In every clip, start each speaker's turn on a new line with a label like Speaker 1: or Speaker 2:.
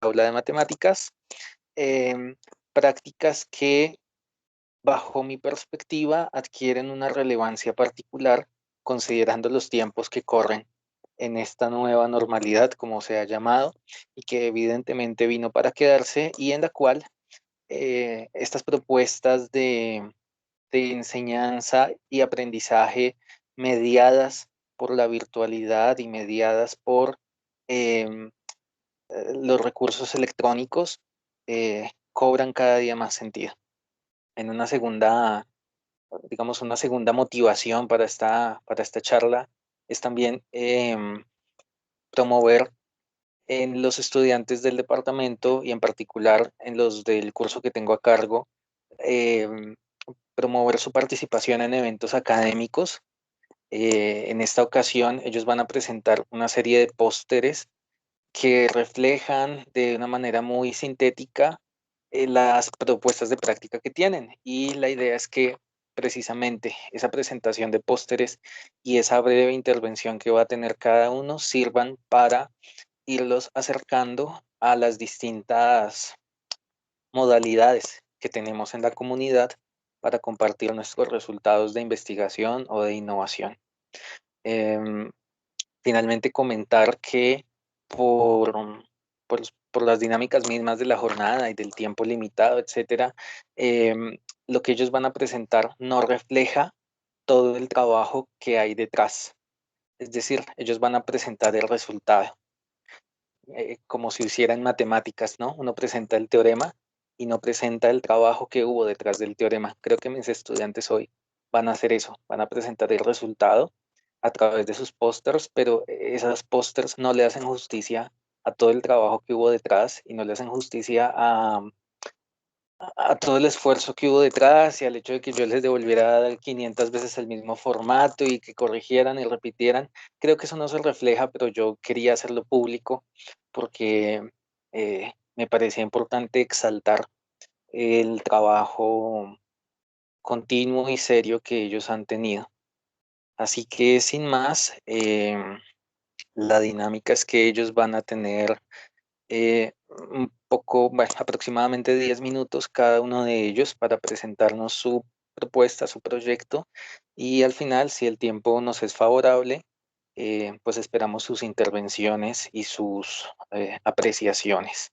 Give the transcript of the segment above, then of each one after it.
Speaker 1: aula de matemáticas, em, prácticas que bajo mi perspectiva adquieren una relevancia particular considerando los tiempos que corren en esta nueva normalidad, como se ha llamado, y que evidentemente vino para quedarse y en la cual estas propuestas de enseñanza y aprendizaje mediadas por la virtualidad y mediadas por em, los recursos electrónicos cobran cada día más sentido. En una segunda, digamos, una segunda motivación para esta charla es también promover en los estudiantes del departamento y en particular en los del curso que tengo a cargo, em, promover su participación en eventos académicos. En esta ocasión ellos van a presentar una serie de pósteres que reflejan de una manera muy sintética las propuestas de práctica que tienen. Y la idea es que precisamente esa presentación de pósteres y esa breve intervención que va a tener cada uno sirvan para irlos acercando a las distintas modalidades que tenemos en la comunidad para compartir nuestros resultados de investigación o de innovación. Em, Finalmente, comentar que por, por las dinámicas mismas de la jornada y del tiempo limitado, etcétera, lo que ellos van a presentar no refleja todo el trabajo que hay detrás. Es decir, ellos van a presentar el resultado, como si hicieran matemáticas, ¿no? Uno presenta el teorema y no presenta el trabajo que hubo detrás del teorema. Creo que mis estudiantes hoy van a hacer eso, van a presentar el resultado a través de sus pósters, pero esas pósters no le hacen justicia a todo el trabajo que hubo detrás y no le hacen justicia a todo el esfuerzo que hubo detrás y al hecho de que yo les devolviera 500 veces el mismo formato y que corrigieran y repitieran. Creo que eso no se refleja, pero yo quería hacerlo público porque me parecía importante exaltar el trabajo continuo y serio que ellos han tenido. Así que sin más, la dinámica es que ellos van a tener un poco, bueno, aproximadamente 10 minutos cada uno de ellos para presentarnos su propuesta, su proyecto y al final, si el tiempo nos es favorable, pues esperamos sus intervenciones y sus apreciaciones.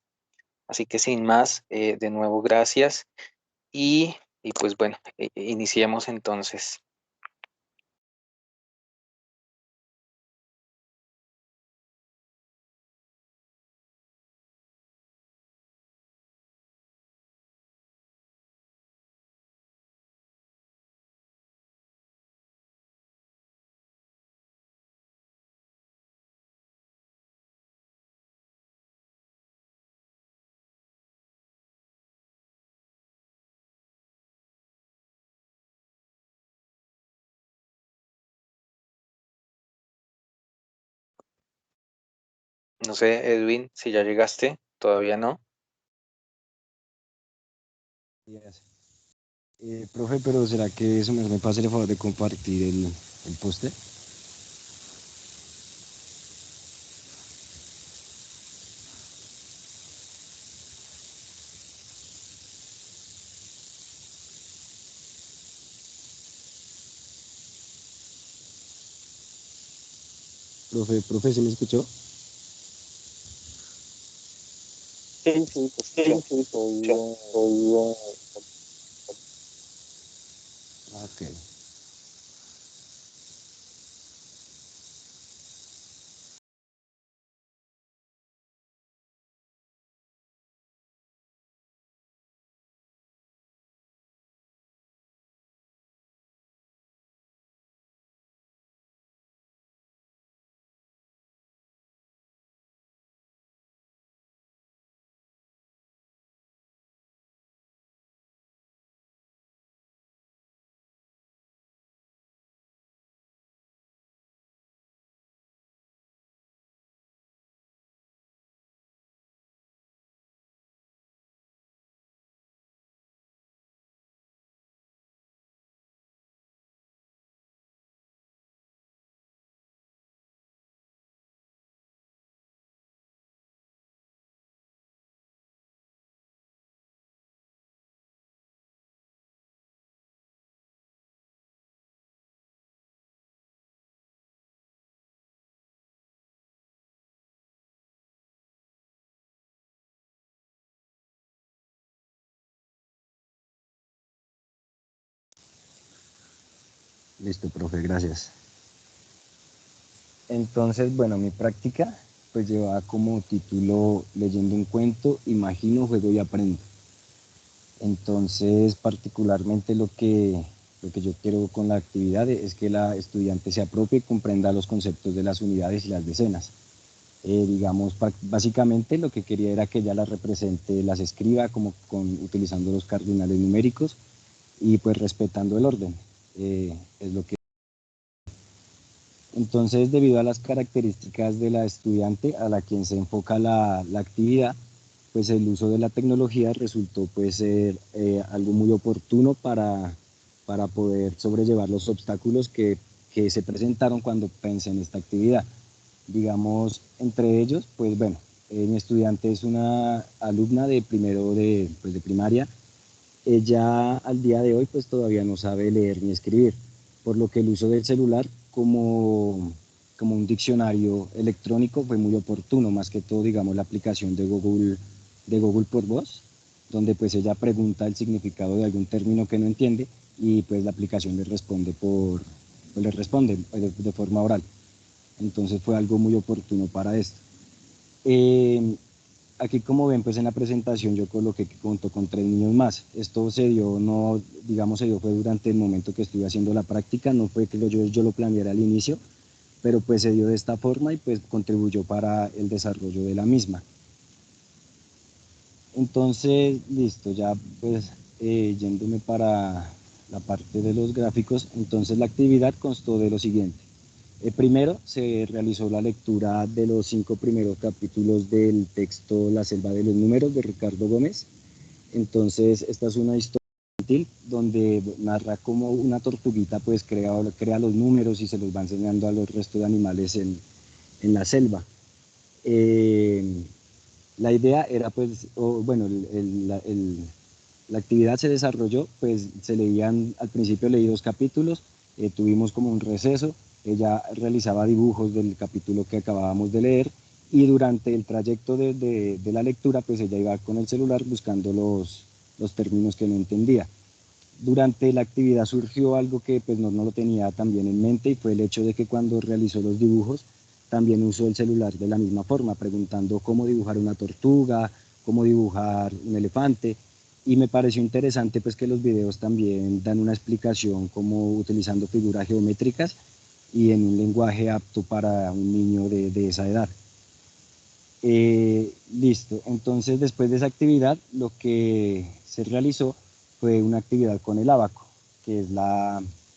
Speaker 1: Así que sin más, de nuevo, gracias y pues bueno, iniciemos entonces. No sé, Edwin, si ya llegaste, todavía no.
Speaker 2: Yes. Profe, pero ¿será que eso me pasa el favor de compartir el póster? Profe, ¿sí me escuchó?
Speaker 1: Sí, sí, te
Speaker 2: Sí,
Speaker 1: escucho.
Speaker 2: sí, soy Ok. Listo, profe, gracias. Entonces, bueno, mi práctica pues llevaba como título leyendo un cuento, imagino, juego y aprendo. Entonces, particularmente lo que yo quiero con la actividad es que la estudiante se apropie y comprenda los conceptos de las unidades y las decenas. Digamos, básicamente lo que quería era que ella las represente, las escriba como utilizando los cardinales numéricos y pues respetando el orden. Es lo que Entonces, debido a las características de la estudiante a la quien se enfoca la actividad, pues el uso de la tecnología resultó pues ser algo muy oportuno para poder sobrellevar los obstáculos que se presentaron cuando pensé en esta actividad. Digamos, entre ellos, pues bueno, mi estudiante es una alumna de primero pues, de primaria. Ella al día de hoy pues todavía no sabe leer ni escribir, por lo que el uso del celular como un diccionario electrónico fue muy oportuno, más que todo, digamos, la aplicación de Google por voz, donde pues ella pregunta el significado de algún término que no entiende y pues la aplicación le responde le responde de forma oral. Entonces fue algo muy oportuno para esto. Eh, Aquí, como ven, pues en la presentación yo coloqué que contó con 3 niños más. Esto se dio, no, digamos, se dio fue durante el momento que estuve haciendo la práctica, no fue que yo lo planeara al inicio, pero pues se dio de esta forma y pues contribuyó para el desarrollo de la misma. Entonces, listo, ya pues yéndome para la parte de los gráficos, entonces la actividad constó de lo siguiente. Primero se realizó la lectura de los 5 primeros capítulos del texto La selva de los números de Ricardo Gómez. Entonces, esta es una historia infantil donde narra cómo una tortuguita pues crea los números y se los va enseñando a los restos de animales en la selva. Eh, la idea era pues, bueno, la actividad se desarrolló, pues se leían, al principio leí 2 capítulos, tuvimos como un receso, ella realizaba dibujos del capítulo que acabábamos de leer y durante el trayecto de la lectura, pues ella iba con el celular buscando los términos que no entendía. Durante la actividad surgió algo que pues no lo tenía también en mente y fue el hecho de que cuando realizó los dibujos también usó el celular de la misma forma, preguntando cómo dibujar una tortuga, cómo dibujar un elefante, y me pareció interesante pues que los videos también dan una explicación como utilizando figuras geométricas y en un lenguaje apto para un niño de esa edad. Listo, entonces después de esa actividad lo que se realizó fue una actividad con el abaco, que es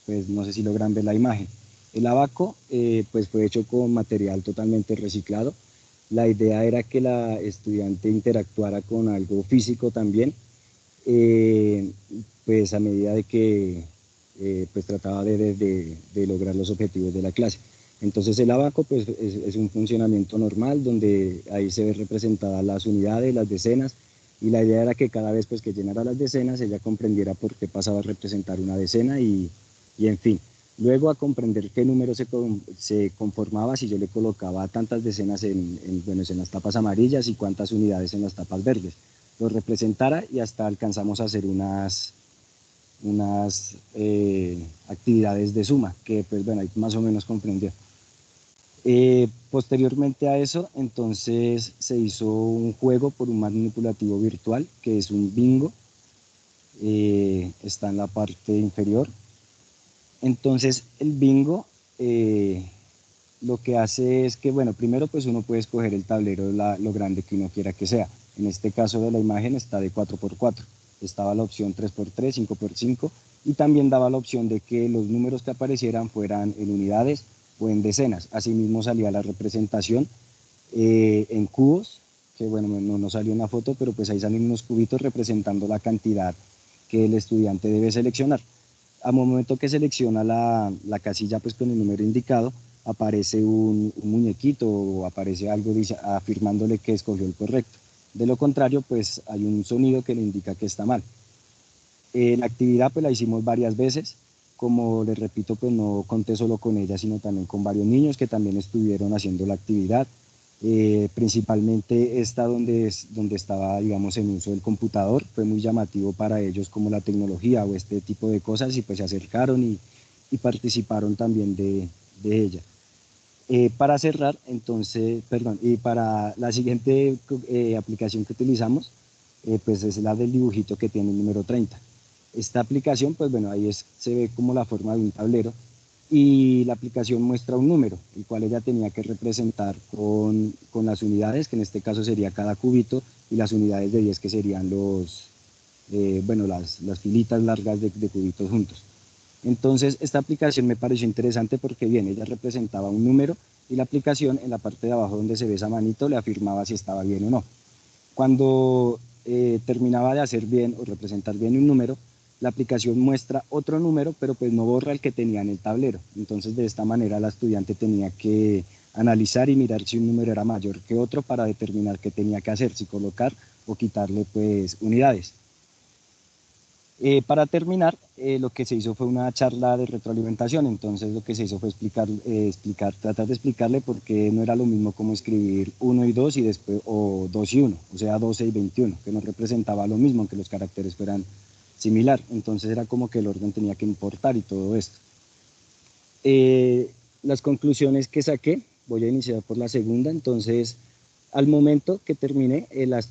Speaker 2: pues no sé si logran ver la imagen. El abaco pues fue hecho con material totalmente reciclado. La idea era que la estudiante interactuara con algo físico también, eh, pues a medida de que pues trataba de lograr los objetivos de la clase. Entonces el abaco pues es un funcionamiento normal donde ahí se ve representadas las unidades, las decenas, y la idea era que cada vez pues que llenara las decenas ella comprendiera por qué pasaba a representar una decena y en fin. Luego a comprender qué número se conformaba si yo le colocaba tantas decenas bueno, en las tapas amarillas y cuántas unidades en las tapas verdes. Lo representara y hasta alcanzamos a hacer unas actividades de suma, que pues bueno, ahí más o menos comprendió. Posteriormente a eso, entonces se hizo un juego por un manipulativo virtual, que es un bingo, está en la parte inferior. Entonces el bingo lo que hace es que, bueno, primero pues uno puede escoger el tablero, lo grande que uno quiera que sea. En este caso de la imagen está de 4x4. Estaba la opción 3x3, 5x5 y también daba la opción de que los números que aparecieran fueran en unidades o en decenas. Asimismo salía la representación en cubos, que bueno, no salió una foto, pero pues ahí salen unos cubitos representando la cantidad que el estudiante debe seleccionar. Al momento que selecciona la casilla pues con el número indicado, aparece un muñequito o aparece algo afirmándole que escogió el correcto. De lo contrario, pues hay un sonido que le indica que está mal. La actividad pues la hicimos varias veces. Como les repito, pues no conté solo con ella, sino también con varios niños que también estuvieron haciendo la actividad. Principalmente esta donde estaba, digamos, en uso del computador, fue muy llamativo para ellos como la tecnología o este tipo de cosas y pues se acercaron y participaron también de ella. Para cerrar, entonces, perdón, y para la siguiente aplicación que utilizamos, pues es la del dibujito que tiene el número 30. Esta aplicación, pues bueno, ahí se ve como la forma de un tablero y la aplicación muestra un número, el cual ella tenía que representar con las unidades, que en este caso sería cada cubito, y las unidades de 10 que serían bueno, las filitas largas de cubitos juntos. Entonces, esta aplicación me pareció interesante porque, bien, ella representaba un número y la aplicación en la parte de abajo donde se ve esa manito le afirmaba si estaba bien o no. Cuando terminaba de hacer bien o representar bien un número, la aplicación muestra otro número, pero pues no borra el que tenía en el tablero. Entonces, de esta manera, la estudiante tenía que analizar y mirar si un número era mayor que otro para determinar qué tenía que hacer, si colocar o quitarle pues unidades. Para terminar, lo que se hizo fue una charla de retroalimentación, entonces lo que se hizo fue tratar de explicarle por qué no era lo mismo como escribir 1 y 2 y después, o 2 y 1, o sea 12 y 21, que no representaba lo mismo, aunque los caracteres fueran similar, entonces era como que el orden tenía que importar y todo esto. Las conclusiones que saqué, voy a iniciar por la segunda, entonces al momento que terminé, la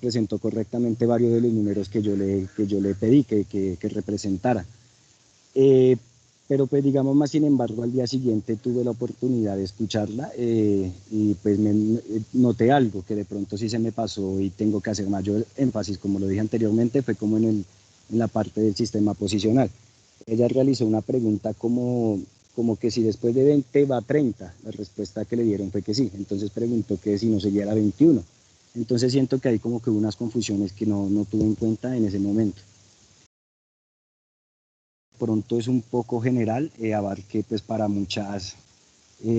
Speaker 2: presentó correctamente varios de los números que yo le pedí que representara. Pero pues digamos más, sin embargo, al día siguiente tuve la oportunidad de escucharla y pues noté algo que de pronto sí se me pasó y tengo que hacer mayor énfasis, como lo dije anteriormente, fue como en la parte del sistema posicional. Ella realizó una pregunta como que si después de 20 va a 30, la respuesta que le dieron fue que sí, entonces preguntó que si no seguía la 21. Entonces siento que hay como que unas confusiones que no tuve en cuenta en ese momento. Pronto es un poco general, abarqué pues para muchas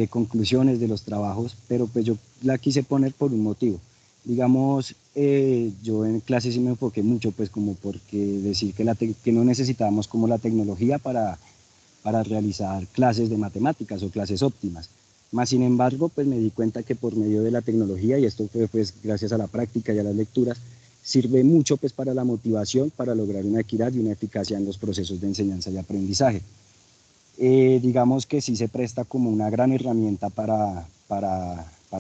Speaker 2: conclusiones de los trabajos, pero pues yo la quise poner por un motivo. Digamos, yo en clase sí me enfoqué mucho pues como porque decir que no necesitábamos como la tecnología para realizar clases de matemáticas o clases óptimas. Más sin embargo, pues me di cuenta que por medio de la tecnología, y esto fue pues gracias a la práctica y a las lecturas, sirve mucho pues para la motivación, para lograr una equidad y una eficacia en los procesos de enseñanza y aprendizaje. Digamos que sí se presta como una gran herramienta para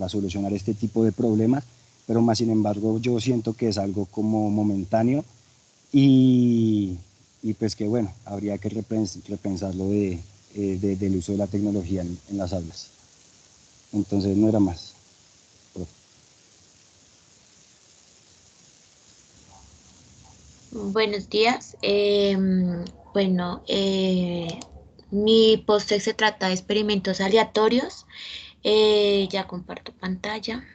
Speaker 2: solucionar este tipo de problemas, pero más sin embargo yo siento que es algo como momentáneo y pues que bueno, habría que repensarlo del uso de la tecnología en las aulas. Entonces no era más.
Speaker 3: Buenos días. Bueno, mi post se trata de experimentos aleatorios. Ya comparto pantalla.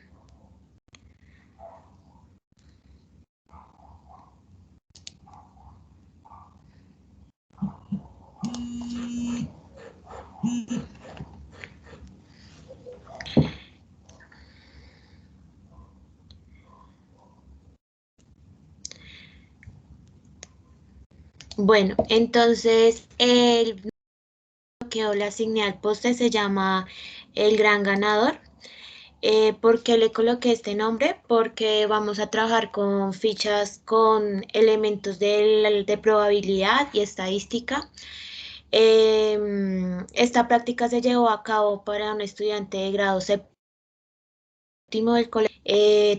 Speaker 3: Bueno, entonces el que le asigné al poste se llama El Gran Ganador. ¿Por qué le coloqué este nombre? Porque vamos a trabajar con fichas con elementos de probabilidad y estadística. Esta práctica se llevó a cabo para un estudiante de grado séptimo del colegio.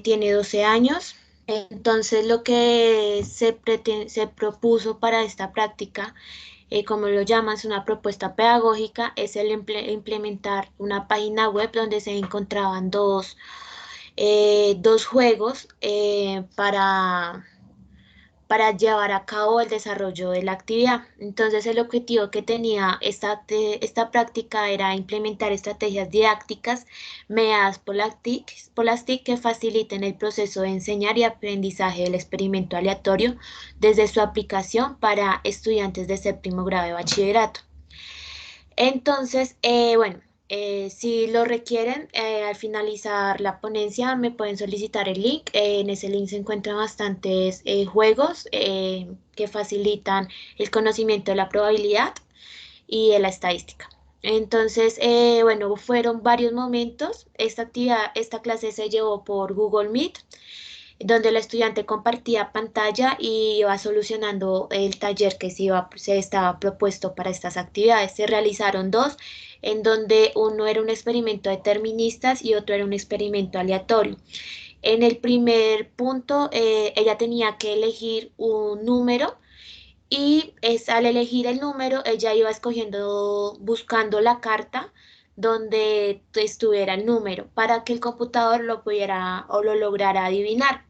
Speaker 3: Tiene 12 años. Entonces, lo que se propuso para esta práctica, como lo llaman, es una propuesta pedagógica, es el implementar una página web donde se encontraban dos juegos para llevar a cabo el desarrollo de la actividad. Entonces, el objetivo que tenía esta práctica era implementar estrategias didácticas mediadas por las TIC que faciliten el proceso de enseñar y aprendizaje del experimento aleatorio desde su aplicación para estudiantes de séptimo grado de bachillerato. Entonces, bueno, si lo requieren, al finalizar la ponencia me pueden solicitar el link. En ese link se encuentran bastantes juegos que facilitan el conocimiento de la probabilidad y de la estadística. Entonces, bueno, fueron varios momentos. Esta clase se llevó por Google Meet. donde la estudiante compartía pantalla y iba solucionando el taller que se estaba propuesto para estas actividades. Se realizaron dos, en donde uno era un experimento deterministas y otro era un experimento aleatorio. En el primer punto, ella tenía que elegir un número y al elegir el número, ella iba escogiendo, buscando la carta donde estuviera el número para que el computador lo pudiera o lo lograra adivinar.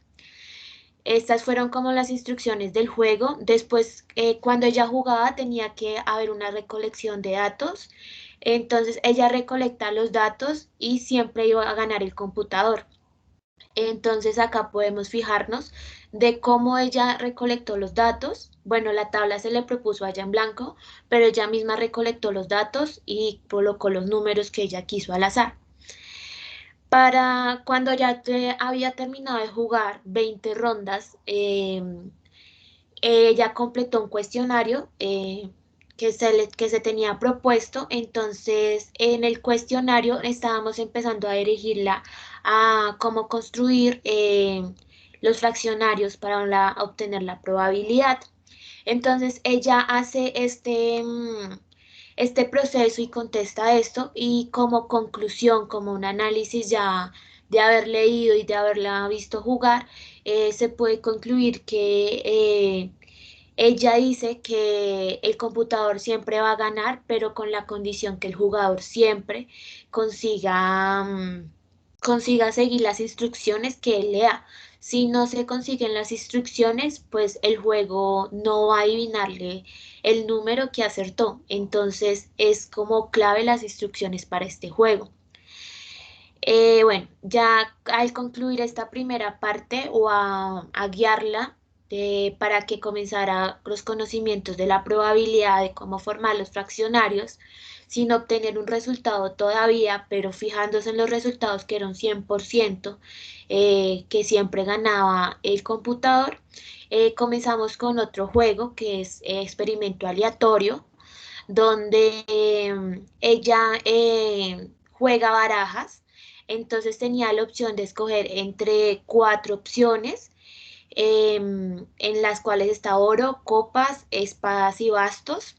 Speaker 3: Estas fueron como las instrucciones del juego. Después, cuando ella jugaba, tenía que haber una recolección de datos. Entonces, ella recolecta los datos y siempre iba a ganar el computador. Entonces acá podemos fijarnos de cómo ella recolectó los datos. Bueno, la tabla se le propuso allá en blanco, pero ella misma recolectó los datos y colocó los números que ella quiso al azar. Para cuando ya había terminado de jugar 20 rondas, ella completó un cuestionario que se tenía propuesto. Entonces, en el cuestionario estábamos empezando a dirigirla a cómo construir los fraccionarios para obtener la probabilidad. Entonces, ella hace este proceso y contesta esto, y como conclusión, como un análisis ya de haber leído y de haberla visto jugar, se puede concluir que ella dice que el computador siempre va a ganar, pero con la condición que el jugador siempre consiga, consiga seguir las instrucciones que él le da. Si no se consiguen las instrucciones, pues el juego no va a adivinarle el número que acertó. Entonces es como clave las instrucciones para este juego. Bueno, ya al concluir esta primera parte o a guiarla para que comenzara los conocimientos de la probabilidad de cómo formar los fraccionarios, sin obtener un resultado todavía, pero fijándose en los resultados que eran 100%, que siempre ganaba el computador, comenzamos con otro juego que es experimento aleatorio, donde ella juega barajas. Entonces tenía la opción de escoger entre cuatro opciones, en las cuales está oro, copas, espadas y bastos.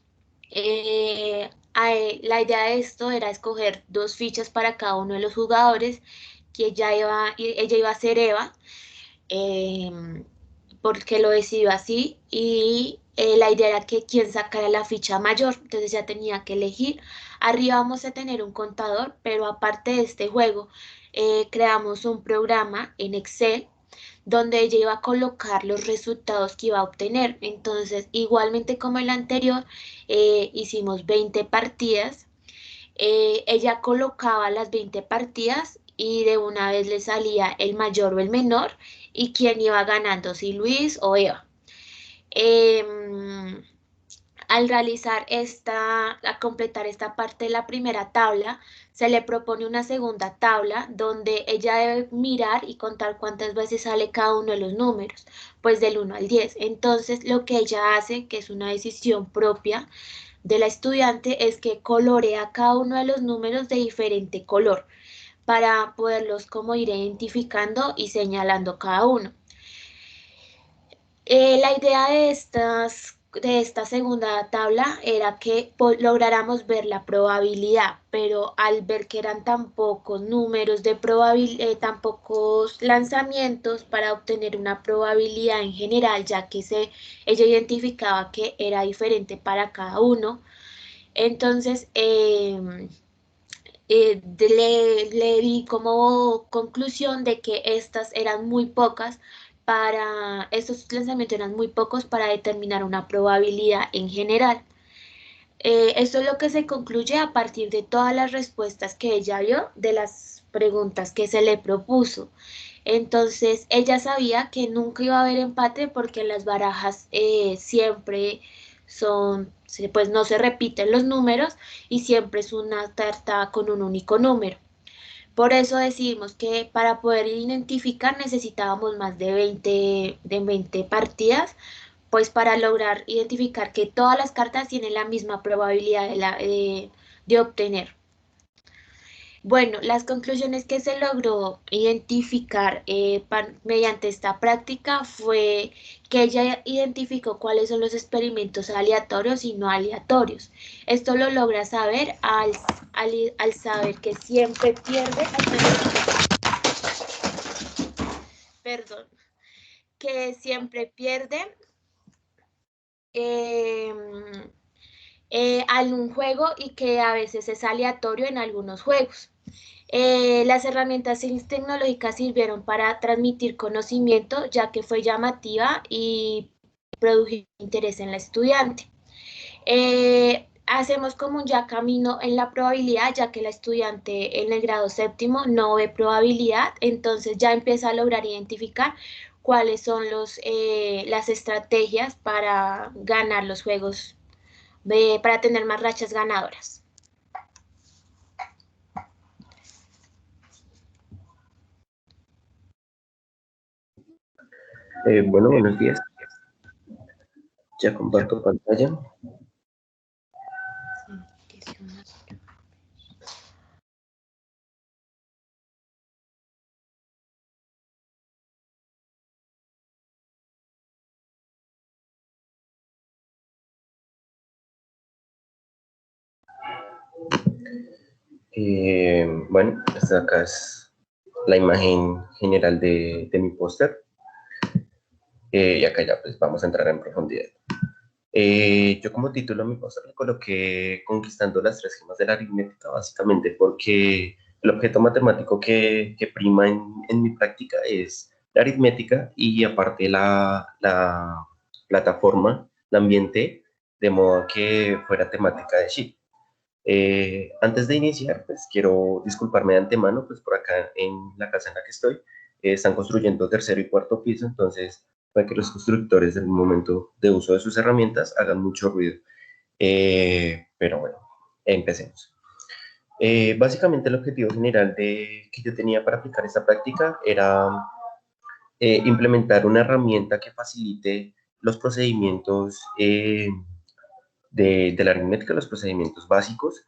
Speaker 3: La idea de esto era escoger dos fichas para cada uno de los jugadores, que ella iba a ser Eva, em, porque lo decidió así, y la idea era que quien sacara la ficha mayor, entonces ya tenía que elegir. Arriba vamos a tener un contador, pero aparte de este juego, creamos un programa en Excel donde ella iba a colocar los resultados que iba a obtener. Entonces, igualmente como el anterior, hicimos 20 partidas. Ella colocaba las 20 partidas y de una vez le salía el mayor o el menor y quién iba ganando, si Luis o Eva. Em, Al realizar a completar esta parte de la primera tabla, se le propone una segunda tabla donde ella debe mirar y contar cuántas veces sale cada uno de los números, pues del 1 al 10. Entonces, lo que ella hace, que es una decisión propia de la estudiante, es que colorea cada uno de los números de diferente color para poderlos como ir identificando y señalando cada uno. La idea de esta segunda tabla era que lográramos ver la probabilidad, pero al ver que eran tan pocos números de tan pocos lanzamientos para obtener una probabilidad en general, ya que ella identificaba que era diferente para cada uno. Entonces, le di como conclusión de que estos lanzamientos eran muy pocos para determinar una probabilidad en general. Esto es lo que se concluye a partir de todas las respuestas que ella dio de las preguntas que se le propuso. Entonces, ella sabía que nunca iba a haber empate porque las barajas siempre pues no se repiten los números y siempre es una carta con un único número. Por eso decidimos que para poder identificar necesitábamos más de 20 partidas, pues para lograr identificar que todas las cartas tienen la misma probabilidad de obtener. Bueno, las conclusiones que se logró identificar mediante esta práctica fue que ella identificó cuáles son los experimentos aleatorios y no aleatorios. Esto lo logra saber al saber que siempre pierde, perdón, que siempre pierde en un juego y que a veces es aleatorio en algunos juegos. Las herramientas tecnológicas sirvieron para transmitir conocimiento, ya que fue llamativa y produjo interés en la estudiante. Hacemos como un ya camino en la probabilidad, ya que la estudiante en el grado séptimo no ve probabilidad, entonces ya empieza a lograr identificar cuáles son las estrategias para ganar los juegos, para tener más rachas ganadoras.
Speaker 4: Bueno, buenos días. Ya comparto pantalla. Bueno, esta acá es la imagen general de mi póster. Y acá ya pues vamos a entrar en profundidad. Yo como título a mi póster le coloqué Conquistando las tres gemas de la aritmética, básicamente porque el objeto matemático que prima en mi práctica es la aritmética y aparte la plataforma, el ambiente, de modo que fuera temática de Shift. Antes de iniciar, pues quiero disculparme de antemano, pues por acá en la casa en la que estoy, están construyendo tercero y cuarto piso, entonces para que los constructores en el momento de uso de sus herramientas hagan mucho ruido. Pero bueno, empecemos. Básicamente el objetivo general que yo tenía para aplicar esta práctica era implementar una herramienta que facilite los procedimientos de la aritmética, los procedimientos básicos,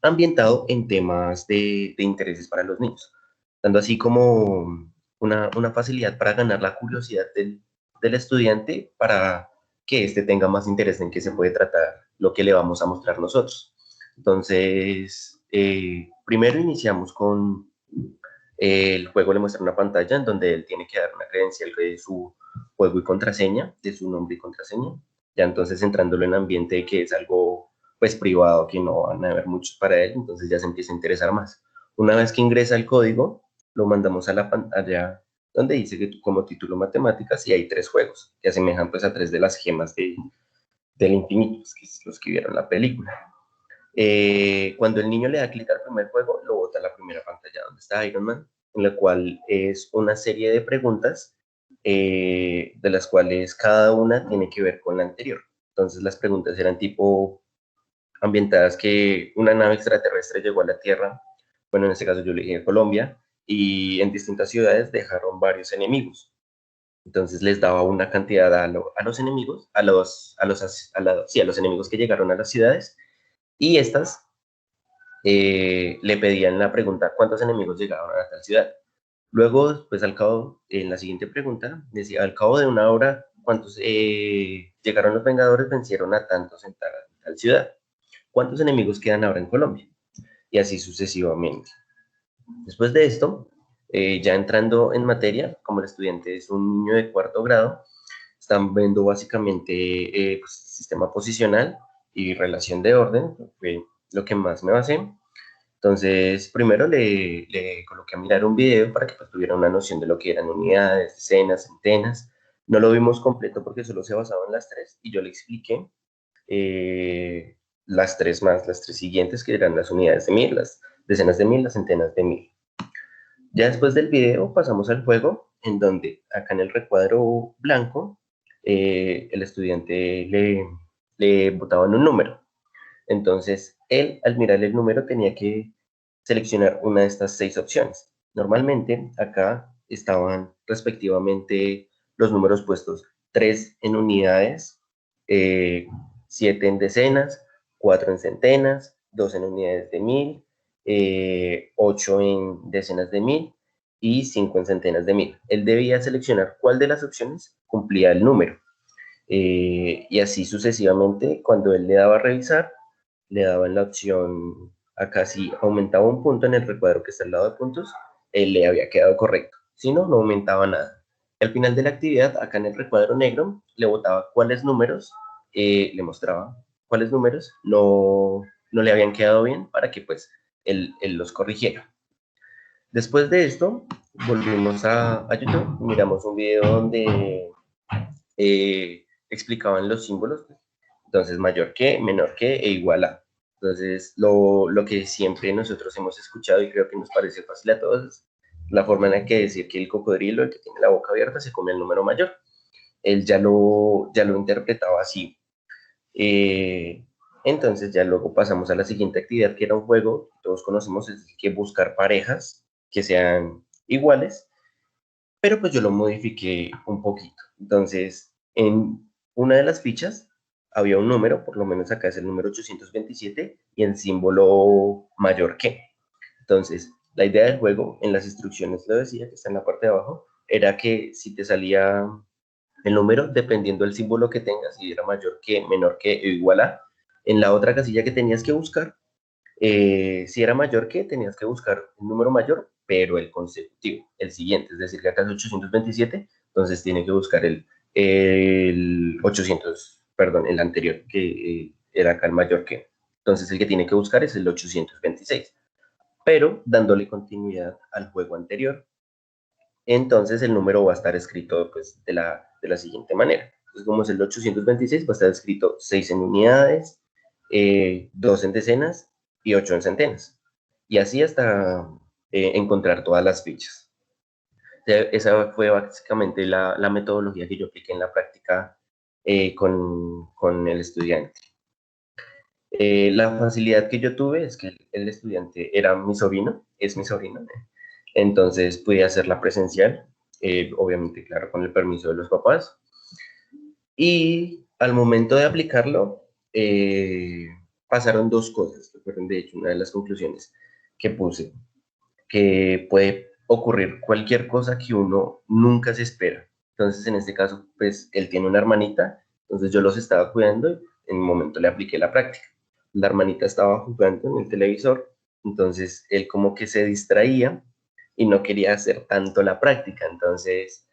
Speaker 4: ambientado en temas de intereses para los niños, dando así como una facilidad para ganar la curiosidad del estudiante para que éste tenga más interés en qué se puede tratar lo que le vamos a mostrar nosotros. Entonces, primero iniciamos con el juego, le muestra una pantalla en donde él tiene que dar una credencial de su juego y contraseña, de su nombre y contraseña, ya entonces entrándolo en ambiente que es algo pues privado, que no van a haber muchos para él, entonces ya se empieza a interesar más. Una vez que ingresa el código, lo mandamos a la pantalla donde dice que como título matemáticas y hay tres juegos que asemejan pues a tres de las gemas del infinito, que es los que vieron la película. Cuando el niño le da clic al primer juego, lo bota a la primera pantalla donde está Iron Man, en la cual es una serie de preguntas de las cuales cada una tiene que ver con la anterior. Entonces las preguntas eran tipo ambientadas que una nave extraterrestre llegó a la Tierra, bueno, en este caso yo le dije Colombia, y en distintas ciudades dejaron varios enemigos. Entonces les daba una cantidad a los enemigos, a los enemigos que llegaron a las ciudades, y estas le pedían la pregunta, ¿cuántos enemigos llegaron a tal ciudad? Luego, pues al cabo, en la siguiente pregunta, decía, al cabo de una hora, ¿cuántos llegaron los Vengadores, vencieron a tantos en tal ciudad? ¿Cuántos enemigos quedan ahora en Colombia? Y así sucesivamente. Después de esto, ya entrando en materia, como el estudiante es un niño de cuarto grado, están viendo básicamente pues, sistema posicional y relación de orden, fue lo que más me basé. Entonces, primero le coloqué a mirar un video para que pues, tuviera una noción de lo que eran unidades, decenas, centenas. No lo vimos completo porque solo se basaba en las tres y yo le expliqué las tres más, las tres siguientes que eran las unidades de mil, las decenas de mil, las centenas de mil. Ya después del video pasamos al juego en donde acá en el recuadro blanco el estudiante le botaban un número. Entonces, él al mirar el número tenía que seleccionar una de estas 6 opciones. Normalmente acá estaban respectivamente los números puestos 3 en unidades, 7 en decenas, 4 en centenas, 2 en unidades de mil 8 en decenas de mil y 5 en centenas de mil. Él debía seleccionar cuál de las opciones cumplía el número. Y así sucesivamente, cuando él le daba a revisar, le daban la opción, acá si aumentaba un punto en el recuadro que está al lado de puntos, él le había quedado correcto. Si no, no aumentaba nada. Al final de la actividad, acá en el recuadro negro, le botaba cuáles números, le mostraba cuáles números no le habían quedado bien para que pues él los corrigiera. Después de esto, volvimos a YouTube, miramos un video donde explicaban los símbolos, entonces mayor que, menor que e igual a. Entonces, lo que siempre nosotros hemos escuchado y creo que nos parece fácil a todos es la forma en la que decir que el cocodrilo, el que tiene la boca abierta, se come el número mayor. Él ya lo interpretaba así. Eh, entonces ya luego pasamos a la siguiente actividad, que era un juego que todos conocemos, es que buscar parejas que sean iguales, pero pues yo lo modifiqué un poquito. Entonces, en una de las fichas había un número, por lo menos acá es el número 827, y el símbolo mayor que. Entonces, la idea del juego, en las instrucciones lo decía, que está en la parte de abajo, era que si te salía el número, dependiendo del símbolo que tengas, si era mayor que, menor que o igual a, en la otra casilla que tenías que buscar, si era mayor que, tenías que buscar un número mayor, pero el consecutivo, el siguiente, es decir, que acá es 827, entonces tiene que buscar el 800, perdón, el anterior, que era acá el mayor que. Entonces el que tiene que buscar es el 826, pero dándole continuidad al juego anterior, entonces el número va a estar escrito pues, de la siguiente manera. Entonces, como es el 826, va a estar escrito 6 en unidades, 2 en decenas y 8 en centenas. Y así hasta encontrar todas las fichas. Esa fue básicamente la metodología que yo apliqué en la práctica con el estudiante. La facilidad que yo tuve es que el estudiante era mi sobrino, es mi sobrino, entonces pude hacerla presencial, obviamente, claro, con el permiso de los papás. Y al momento de aplicarlo, pasaron dos cosas. De hecho, una de las conclusiones que puse, que puede ocurrir cualquier cosa que uno nunca se espera. Entonces, en este caso, pues él tiene una hermanita, entonces yo los estaba cuidando y en un momento le apliqué la práctica. La hermanita estaba jugando en el televisor, entonces él como que se distraía y no quería hacer tanto la práctica, entonces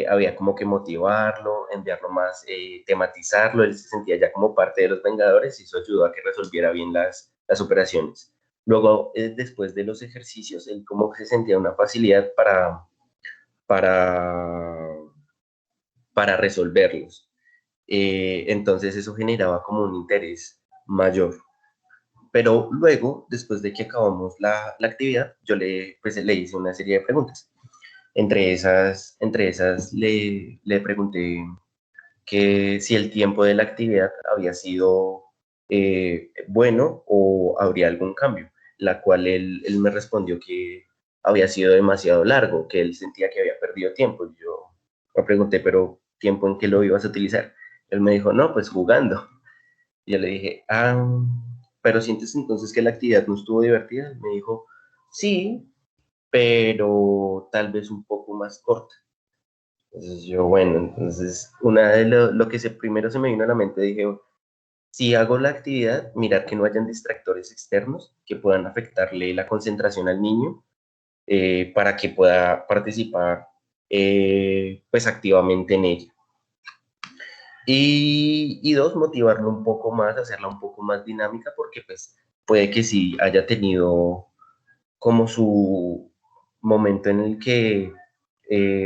Speaker 4: había como que motivarlo, enviarlo más, tematizarlo, él se sentía ya como parte de los Vengadores y eso ayudó a que resolviera bien las operaciones. Luego, después de los ejercicios, él como que sentía una facilidad para, para resolverlos. Entonces eso generaba como un interés mayor. Pero luego, después de que acabamos la actividad, yo pues, le hice una serie de preguntas. Entre esas le pregunté que si el tiempo de la actividad había sido bueno o habría algún cambio, la cual él me respondió que había sido demasiado largo, que él sentía que había perdido tiempo. Yo me pregunté, pero ¿tiempo en qué lo ibas a utilizar? Él me dijo, no, pues jugando. Y yo le dije, pero ¿sientes entonces que la actividad no estuvo divertida? Me dijo, sí, pero tal vez un poco más corta. Entonces yo, bueno, entonces una de lo que primero se me vino a la mente, dije, si hago la actividad, mirar que no hayan distractores externos que puedan afectarle la concentración al niño para que pueda participar pues activamente en ella. Y dos, motivarlo un poco más, hacerla un poco más dinámica porque pues puede que sí haya tenido como su momento en el que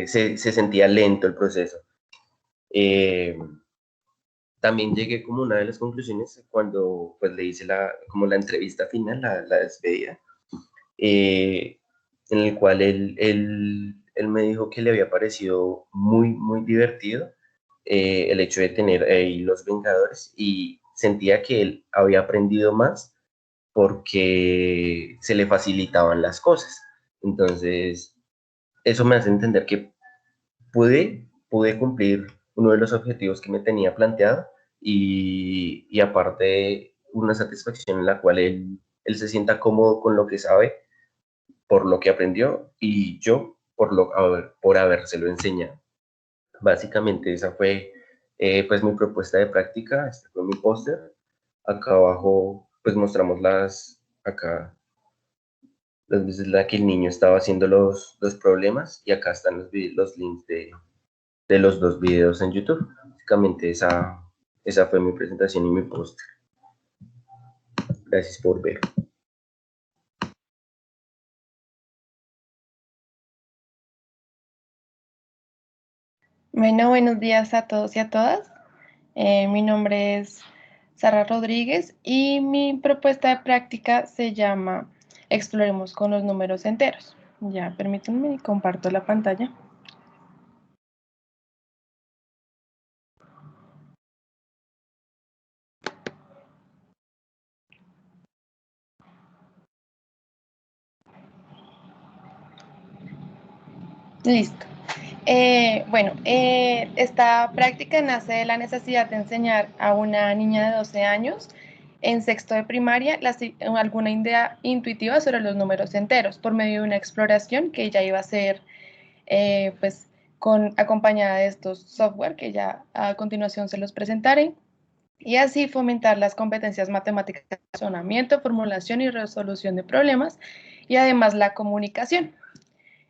Speaker 4: se sentía lento el proceso. Eh, También llegué como una de las conclusiones cuando pues le hice como la entrevista final, la despedida, eh, en el cual él me dijo que le había parecido muy, muy divertido el hecho de tener ahí los Vengadores y sentía que él había aprendido más porque se le facilitaban las cosas. Entonces, eso me hace entender que pude cumplir uno de los objetivos que me tenía planteado y aparte una satisfacción en la cual él él se sienta cómodo con lo que sabe, por lo que aprendió, y yo por habérselo enseñado. Básicamente esa fue pues mi propuesta de práctica. Este fue mi póster. Acá abajo pues mostramos acá las veces en la que el niño estaba haciendo los problemas, y acá están los links de los dos videos en YouTube. Básicamente esa fue mi presentación y mi póster. Gracias por ver.
Speaker 5: Bueno, buenos días a todos y a todas. Mi nombre es Sara Rodríguez y mi propuesta de práctica se llama Exploremos con los números enteros. Ya, permítanme, comparto la pantalla. Listo. Esta práctica nace de la necesidad de enseñar a una niña de 12 años en sexto de primaria alguna idea intuitiva sobre los números enteros por medio de una exploración que ella iba a hacer pues acompañada de estos software que ya a continuación se los presentaré, y así fomentar las competencias matemáticas de razonamiento, formulación y resolución de problemas, y además la comunicación.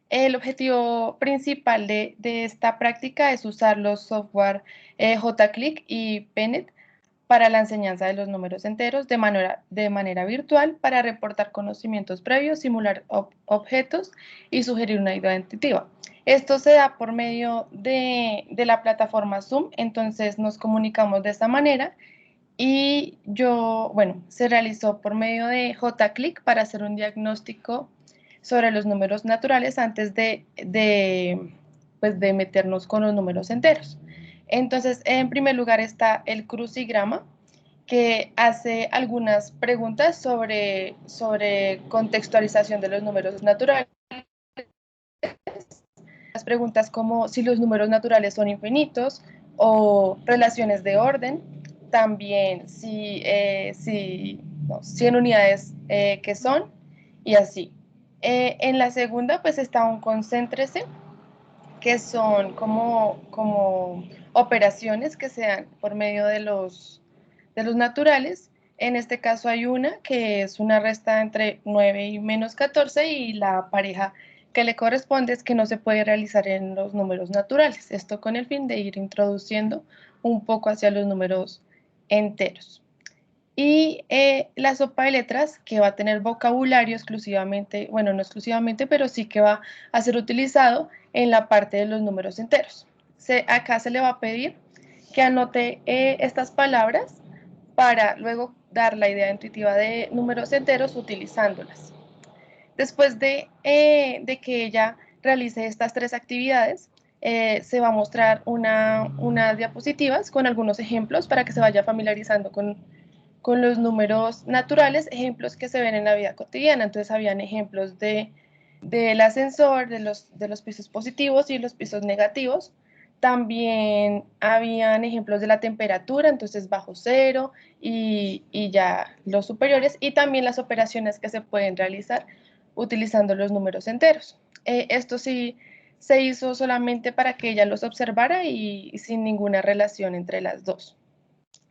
Speaker 5: El objetivo principal de esta práctica es usar los software JClick y Pennet para la enseñanza de los números enteros de manera virtual para reportar conocimientos previos, simular objetos y sugerir una idea intuitiva. Esto se da por medio de la plataforma Zoom, entonces nos comunicamos de esta manera, y se realizó por medio de JClick para hacer un diagnóstico sobre los números naturales antes pues de meternos con los números enteros. Entonces, en primer lugar está el crucigrama, que hace algunas preguntas sobre contextualización de los números naturales. Las preguntas como si los números naturales son infinitos o relaciones de orden, también si en unidades que son, y así. En la segunda pues está un concéntrese, que son como operaciones que se dan por medio de los naturales. En este caso hay una que es una resta entre 9 y menos 14, y la pareja que le corresponde es que no se puede realizar en los números naturales. Esto con el fin de ir introduciendo un poco hacia los números enteros. Y la sopa de letras, que va a tener vocabulario exclusivamente, bueno, no exclusivamente, pero sí que va a ser utilizado en la parte de los números enteros. Acá se le va a pedir que anote estas palabras para luego dar la idea intuitiva de números enteros utilizándolas. Después de que ella realice estas tres actividades, se va a mostrar unas diapositivas con algunos ejemplos para que se vaya familiarizando con los números naturales, ejemplos que se ven en la vida cotidiana. Entonces, habían ejemplos del ascensor, de los pisos positivos y los pisos negativos. También habían ejemplos de la temperatura, entonces bajo cero y ya los superiores, y también las operaciones que se pueden realizar utilizando los números enteros. Esto sí se hizo solamente para que ella los observara y sin ninguna relación entre las dos.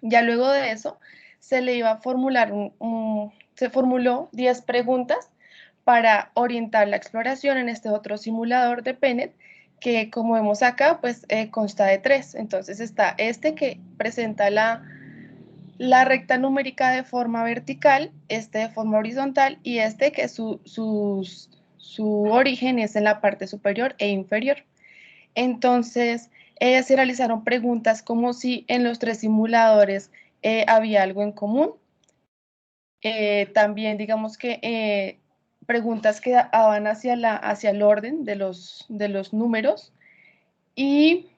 Speaker 5: Ya luego de eso, se le iba a formular se formuló 10 preguntas para orientar la exploración en este otro simulador de Pennet, que como vemos acá, pues consta de 3. Entonces está este que presenta la recta numérica de forma vertical, este de forma horizontal, y este que su origen es en la parte superior e inferior. Entonces, se realizaron preguntas como si en los 3 simuladores había algo en común. También, digamos que preguntas que daban hacia el orden de los números. Y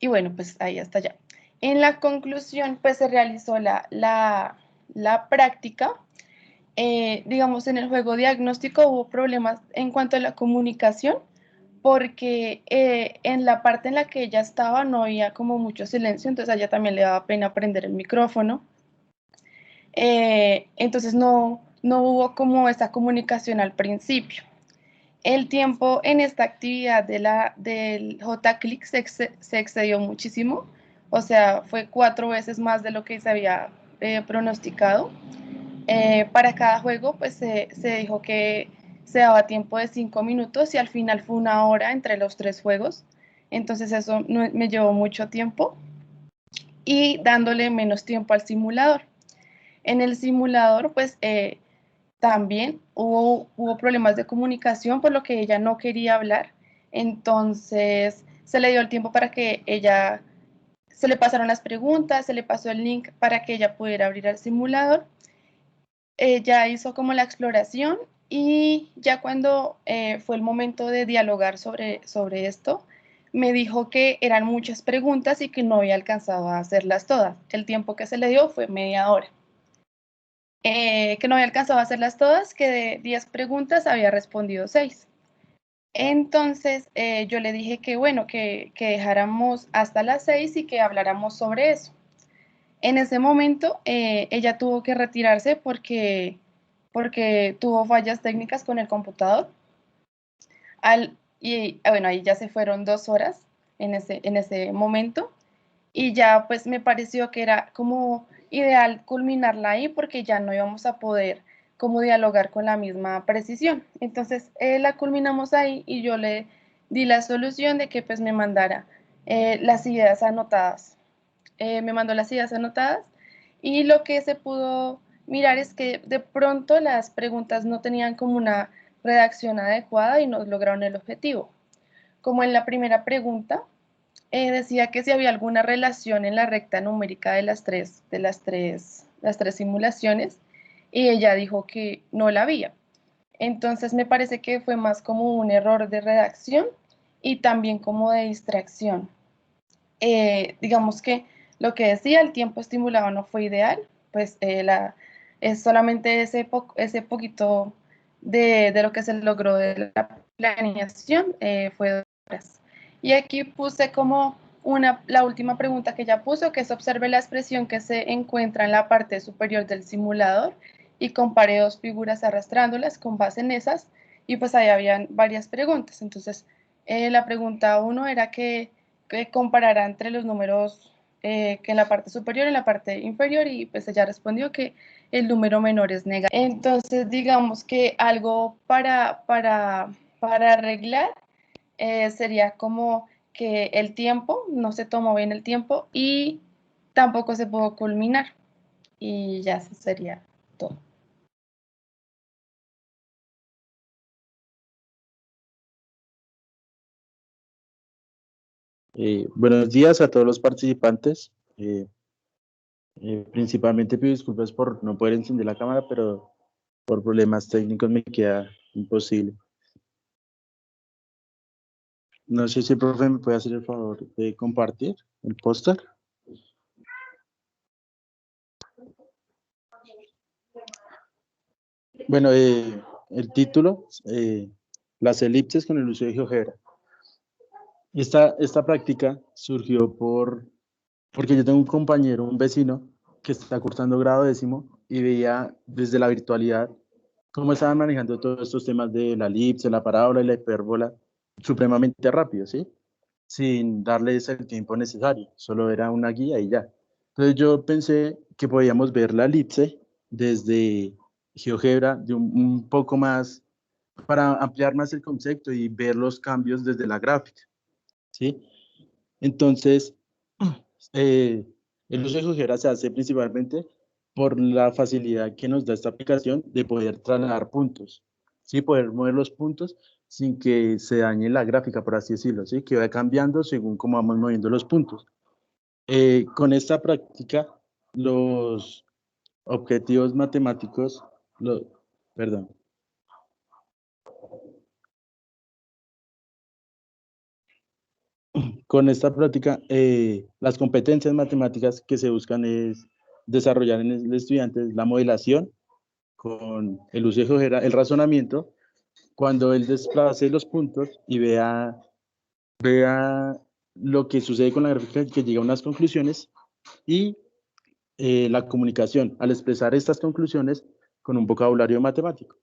Speaker 5: bueno, pues ahí hasta allá. En la conclusión, pues se realizó la práctica. Digamos, en el juego diagnóstico hubo problemas en cuanto a la comunicación, porque en la parte en la que ella estaba no había como mucho silencio, entonces a ella también le daba pena prender el micrófono. Entonces no hubo como esta comunicación al principio. El tiempo en esta actividad del JClick se excedió muchísimo, o sea, fue 4 veces más de lo que se había pronosticado. Para cada juego, pues se dijo que se daba tiempo de 5 minutos y al final fue 1 hora entre los 3 juegos. Entonces eso me llevó mucho tiempo y dándole menos tiempo al simulador. En el simulador, pues también hubo problemas de comunicación, por lo que ella no quería hablar. Entonces se le dio el tiempo para que ella, se le pasaron las preguntas, se le pasó el link para que ella pudiera abrir el simulador. Ella hizo como la exploración y ya cuando fue el momento de dialogar sobre esto, me dijo que eran muchas preguntas y que no había alcanzado a hacerlas todas. El tiempo que se le dio fue media hora. Que no había alcanzado a hacerlas todas, que de 10 preguntas había respondido 6. Entonces yo le dije que bueno, que dejáramos hasta las 6 y que habláramos sobre eso. En ese momento ella tuvo que retirarse porque tuvo fallas técnicas con el computador. Bueno, ahí ya se fueron 2 horas en ese momento y ya pues me pareció que era como ideal culminarla ahí porque ya no íbamos a poder como dialogar con la misma precisión. Entonces la culminamos ahí y yo le di la solución de que pues me mandara las ideas anotadas. Me mandó las ideas anotadas y lo que se pudo mirar es que de pronto las preguntas no tenían como una redacción adecuada y no lograron el objetivo. Como en la primera pregunta, decía que si había alguna relación en la recta numérica de las tres simulaciones y ella dijo que no la había. Entonces me parece que fue más como un error de redacción y también como de distracción. Digamos que lo que decía, el tiempo estimulado no fue ideal, pues es solamente ese poquito de lo que se logró de la planeación, fue 2 horas. Y aquí puse como la última pregunta que ya puso, que es observe la expresión que se encuentra en la parte superior del simulador y compare 2 figuras arrastrándolas con base en esas, y pues ahí habían varias preguntas. Entonces, la pregunta 1 era que comparará entre los números que en la parte superior y en la parte inferior y pues ella respondió que el número menor es negativo. Entonces digamos que algo para arreglar sería como que el tiempo, no se tomó bien el tiempo y tampoco se pudo culminar y ya eso sería todo.
Speaker 6: Buenos días a todos los participantes. Principalmente pido disculpas por no poder encender la cámara, pero por problemas técnicos me queda imposible. No sé si el profe me puede hacer el favor de compartir el póster. Bueno, el título, las elipses con el uso de GeoGebra. Esta práctica surgió porque yo tengo un compañero, un vecino, que está cursando grado 10º y veía desde la virtualidad cómo estaban manejando todos estos temas de la elipse, la parábola y la hipérbola supremamente rápido, ¿sí? Sin darles el tiempo necesario, solo era una guía y ya. Entonces yo pensé que podíamos ver la elipse desde GeoGebra de un poco más, para ampliar más el concepto y ver los cambios desde la gráfica, ¿sí? Entonces, el uso de GeoGebra se hace principalmente por la facilidad que nos da esta aplicación de poder trasladar puntos, ¿sí? Poder mover los puntos sin que se dañe la gráfica, por así decirlo, ¿sí? Que va cambiando según cómo vamos moviendo los puntos. Con esta práctica, los objetivos matemáticos, perdón. Con esta práctica, las competencias matemáticas que se buscan es desarrollar en el estudiante la modelación con el uso de GeoGebra, el razonamiento, cuando él desplace los puntos y vea lo que sucede con la gráfica, que llega a unas conclusiones, y la comunicación al expresar estas conclusiones con un vocabulario matemático.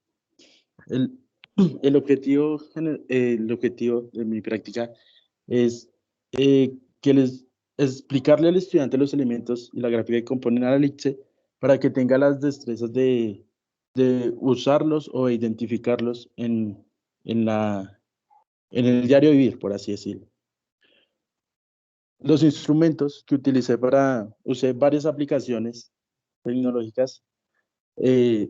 Speaker 6: El objetivo de mi práctica es explicarle al estudiante los elementos y la gráfica que componen a la elipse para que tenga las destrezas de usarlos o identificarlos en el diario vivir, por así decirlo. Los instrumentos que usé varias aplicaciones tecnológicas.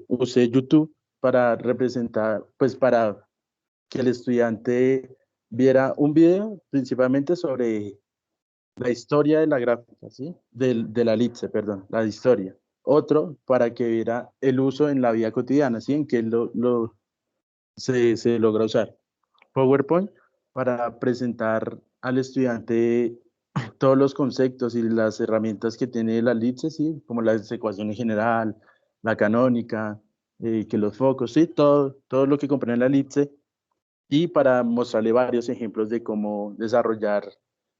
Speaker 6: Usé YouTube para representar, pues para que el estudiante viera un video principalmente sobre la historia de la gráfica, ¿sí? De la elipse, perdón, la historia. Otro para que viera el uso en la vida cotidiana, ¿sí? En que se logra usar. PowerPoint para presentar al estudiante todos los conceptos y las herramientas que tiene la elipse, ¿sí? Como las ecuaciones general, la canónica, que los focos, ¿sí? Todo lo que comprende la elipse, y para mostrarle varios ejemplos de cómo desarrollar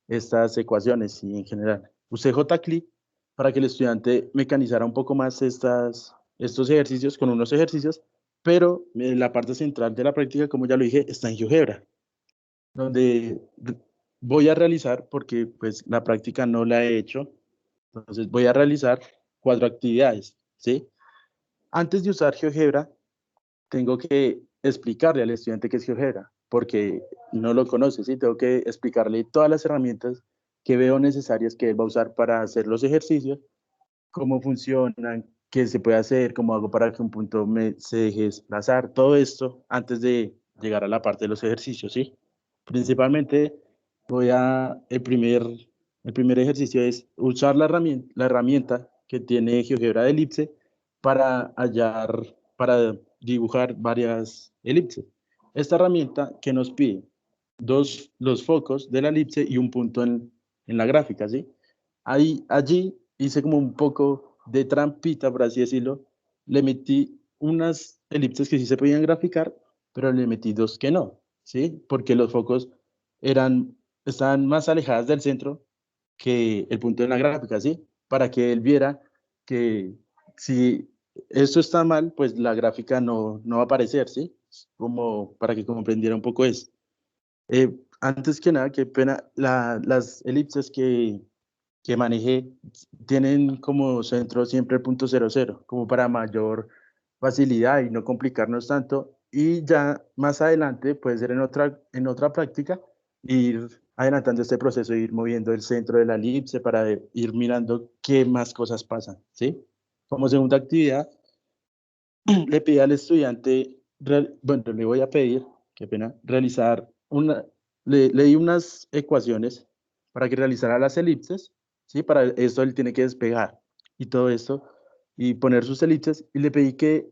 Speaker 6: estas ecuaciones, ¿sí? En general. Usé JClip para que el estudiante mecanizara un poco más estos ejercicios con unos ejercicios, pero la parte central de la práctica, como ya lo dije, está en GeoGebra, donde voy a realizar, porque pues la práctica no la he hecho, entonces voy a realizar 4 actividades, ¿sí? Antes de usar GeoGebra, tengo que explicarle al estudiante qué es GeoGebra, porque no lo conoce, ¿sí? Tengo que explicarle todas las herramientas que veo necesarias que él va a usar para hacer los ejercicios, cómo funcionan, qué se puede hacer, cómo hago para que un punto se deje desplazar, todo esto antes de llegar a la parte de los ejercicios, ¿sí? Principalmente el primer ejercicio es usar la herramienta que tiene GeoGebra de elipse para dibujar varias elipses. Esta herramienta que nos pide los focos de la elipse y un punto en la gráfica, ¿sí? Allí hice como un poco de trampita, por así decirlo. Le metí unas elipses que sí se podían graficar, pero le metí 2 que no, ¿sí? Porque los focos estaban más alejadas del centro que el punto en la gráfica, ¿sí? Para que él viera que si esto está mal, pues la gráfica no va a aparecer, ¿sí? Como para que comprendiera un poco eso. Antes que nada, qué pena, las elipses que manejé tienen como centro siempre el punto 00, como para mayor facilidad y no complicarnos tanto. Y ya más adelante, puede ser en otra práctica, ir adelantando este proceso, ir moviendo el centro de la elipse para ir mirando qué más cosas pasan, ¿sí? Como segunda actividad, le pedí al estudiante, bueno, le voy a pedir, qué pena, le di unas ecuaciones para que realizara las elipses, ¿sí? Para esto él tiene que despegar y todo esto, y poner sus elipses, y le pedí que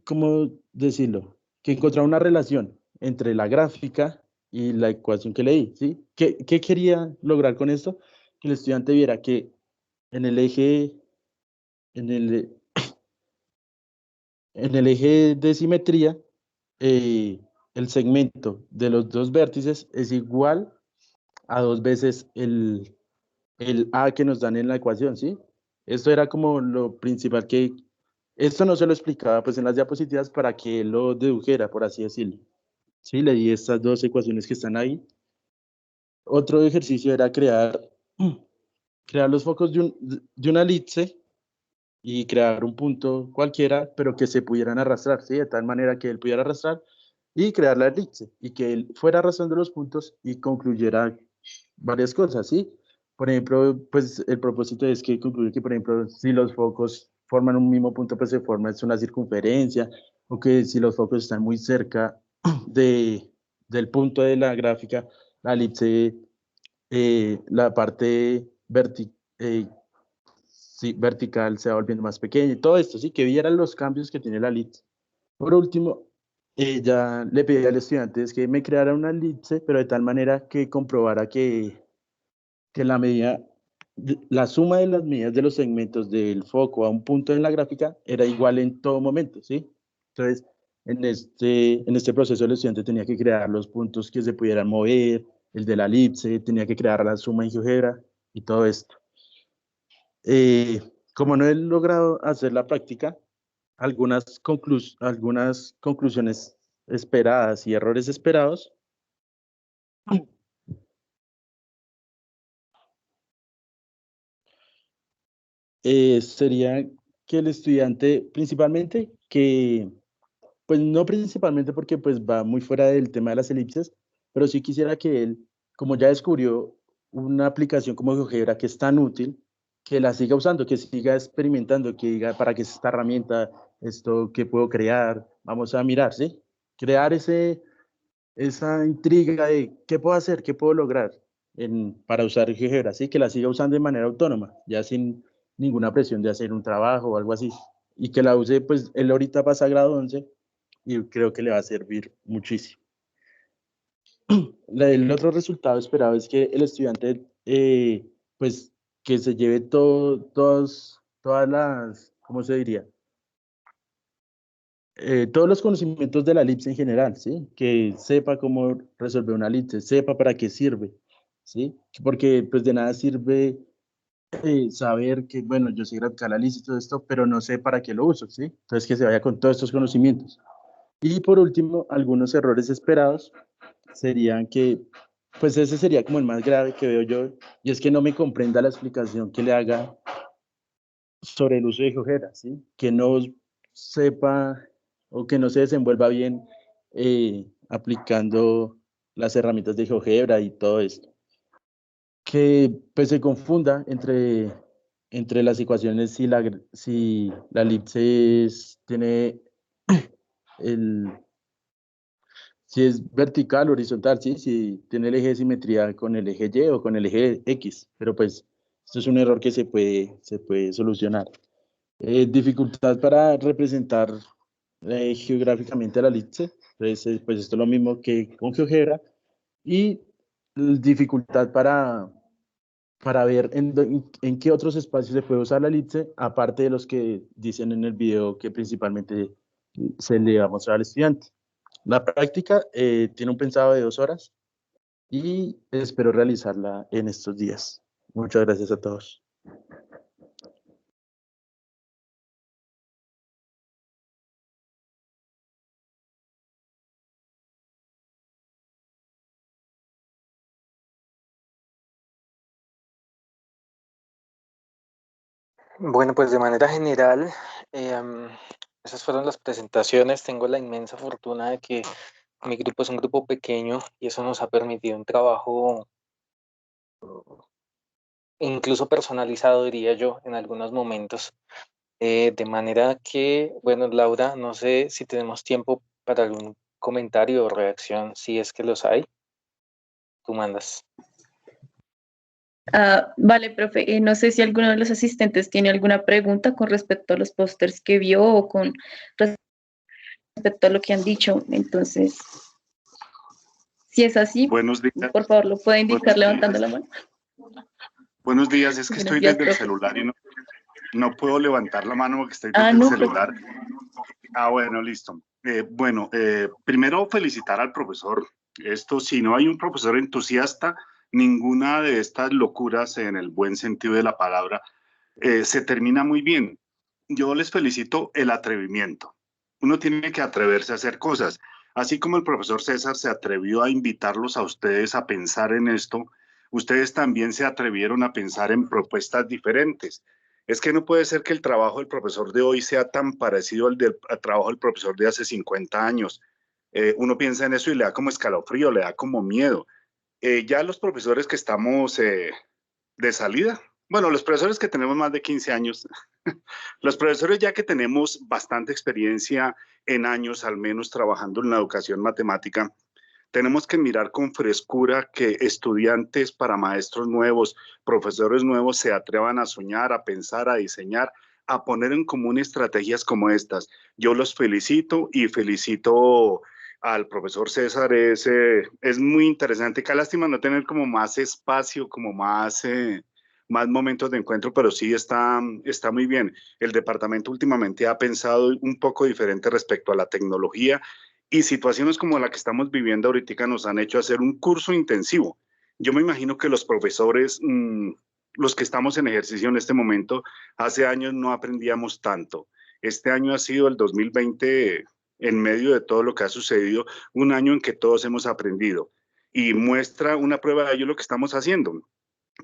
Speaker 6: ¿cómo decirlo? Que encontrara una relación entre la gráfica y la ecuación que leí, ¿sí? ¿Qué quería lograr con esto? Que el estudiante viera que en el eje, en el, en el eje de simetría, el segmento de los 2 vértices es igual a 2 veces el A que nos dan en la ecuación, ¿sí? Esto era como lo principal esto no se lo explicaba pues en las diapositivas para que él lo dedujera, por así decirlo. Sí, le di estas 2 ecuaciones que están ahí. Otro ejercicio era crear los focos de una elipse y crear un punto cualquiera, pero que se pudieran arrastrar, ¿sí? De tal manera que él pudiera arrastrar y crear la elipse, y que él fuera arrastrando los puntos y concluyera varias cosas, ¿sí? Por ejemplo, pues el propósito es que concluye que, por ejemplo, si los focos forman un mismo punto, pues se forma una circunferencia, o que si los focos están muy cerca del punto de la gráfica, la elipse, la parte vertical se va volviendo más pequeña, y todo esto, ¿sí? Que vieran los cambios que tiene la elipse. Por último, ya le pedí al estudiante que me creara una elipse, pero de tal manera que comprobara que la suma de las medidas de los segmentos del foco a un punto en la gráfica era igual en todo momento, ¿sí? Entonces, en este proceso el estudiante tenía que crear los puntos que se pudieran mover, el de la elipse, tenía que crear la suma en GeoGebra y todo esto. como no he logrado hacer la práctica, algunas conclusiones esperadas y errores esperados sería que el estudiante, principalmente, pues no principalmente porque pues va muy fuera del tema de las elipses, pero sí quisiera que él, como ya descubrió una aplicación como GeoGebra que es tan útil, que la siga usando, que siga experimentando, que diga para qué es esta herramienta, esto que puedo crear, vamos a mirar, ¿sí? Crear esa intriga de qué puedo hacer, qué puedo lograr para usar GeoGebra, ¿sí? Que la siga usando de manera autónoma, ya sin ninguna presión de hacer un trabajo o algo así. Y que la use, pues él ahorita pasa a grado 11 y creo que le va a servir muchísimo. El otro resultado esperado es que el estudiante, pues, que se lleve todas las, ¿cómo se diría? Todos los conocimientos de la elipse en general, ¿sí? Que sepa cómo resolver una elipse, sepa para qué sirve, ¿sí? Porque pues de nada sirve saber que, bueno, yo sé graficar la elipse y todo esto, pero no sé para qué lo uso, ¿sí? Entonces que se vaya con todos estos conocimientos. Y por último, algunos errores esperados serían que, pues ese sería como el más grave que veo yo, y es que no me comprenda la explicación que le haga sobre el uso de GeoGebra, ¿sí? Que no sepa o que no se desenvuelva bien aplicando las herramientas de GeoGebra y todo esto. Que pues se confunda entre las ecuaciones si la elipse tiene el, si es vertical o horizontal, ¿sí? Si tiene el eje de simetría con el eje Y o con el eje X, pero pues esto es un error que se puede solucionar. Dificultad para representar geográficamente la elipse, entonces pues esto es lo mismo que con GeoGebra, y dificultad para ver en qué otros espacios se puede usar la elipse, aparte de los que dicen en el video que principalmente se le va a mostrar al estudiante. La práctica tiene un pensado de 2 horas y espero realizarla en estos días. Muchas gracias a todos.
Speaker 1: Bueno, pues de manera general, esas fueron las presentaciones. Tengo la inmensa fortuna de que mi grupo es un grupo pequeño y eso nos ha permitido un trabajo incluso personalizado, diría yo, en algunos momentos. De manera que, bueno, Laura, no sé si tenemos tiempo para algún comentario o reacción, si es que los hay. Tú mandas.
Speaker 7: Vale, profe. No sé si alguno de los asistentes tiene alguna pregunta con respecto a los pósters que vio o con respecto a lo que han dicho. Entonces, si es así,
Speaker 8: Buenos días.
Speaker 7: por favor, lo puede indicar levantando la mano.
Speaker 8: Buenos días, es que
Speaker 7: Buenos
Speaker 8: estoy
Speaker 7: días,
Speaker 8: desde el
Speaker 7: profe.
Speaker 8: celular y no puedo levantar la mano porque estoy desde el
Speaker 7: No,
Speaker 8: celular. Bueno, listo. Primero felicitar al profesor. Esto, si no hay un profesor entusiasta, ninguna de estas locuras, en el buen sentido de la palabra, se termina muy bien. Yo les felicito el atrevimiento. Uno tiene que atreverse a hacer cosas. Así como el profesor César se atrevió a invitarlos a ustedes a pensar en esto, ustedes también se atrevieron a pensar en propuestas diferentes. Es que no puede ser que el trabajo del profesor de hoy sea tan parecido al trabajo del profesor de hace 50 años. Uno piensa en eso y le da como escalofrío, le da como miedo. Ya los profesores que estamos de salida, bueno, los profesores que tenemos más de 15 años, los profesores ya que tenemos bastante experiencia en años, al menos trabajando en la educación matemática, tenemos que mirar con frescura que estudiantes para maestros nuevos, profesores nuevos se atrevan a soñar, a pensar, a diseñar, a poner en común estrategias como estas. Yo los felicito y felicito al profesor César. Es muy interesante. Qué lástima no tener como más espacio, como más momentos de encuentro, pero sí está muy bien. El departamento últimamente ha pensado un poco diferente respecto a la tecnología y situaciones como la que estamos viviendo ahorita nos han hecho hacer un curso intensivo. Yo me imagino que los profesores los que estamos en ejercicio en este momento, hace años no aprendíamos tanto. Este año ha sido el 2020, en medio de todo lo que ha sucedido, un año en que todos hemos aprendido y muestra una prueba de ello lo que estamos haciendo.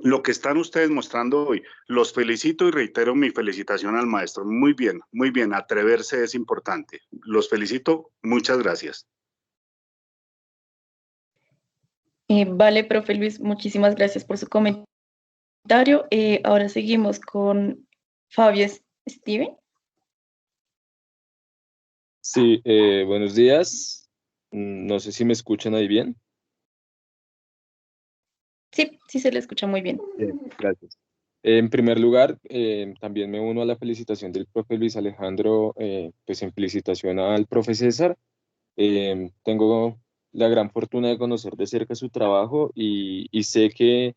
Speaker 8: Lo que están ustedes mostrando hoy, los felicito y reitero mi felicitación al maestro. Muy bien, atreverse es importante. Los felicito, muchas gracias.
Speaker 7: Vale, profe Luis, muchísimas gracias por su comentario. Ahora seguimos con Fabio Steven.
Speaker 9: Sí, buenos días. No sé si me escuchan ahí bien.
Speaker 7: Sí, sí se le escucha muy bien.
Speaker 9: Gracias. En primer lugar, también me uno a la felicitación del profe Luis Alejandro, pues en felicitación al profe César. Tengo la gran fortuna de conocer de cerca su trabajo y sé que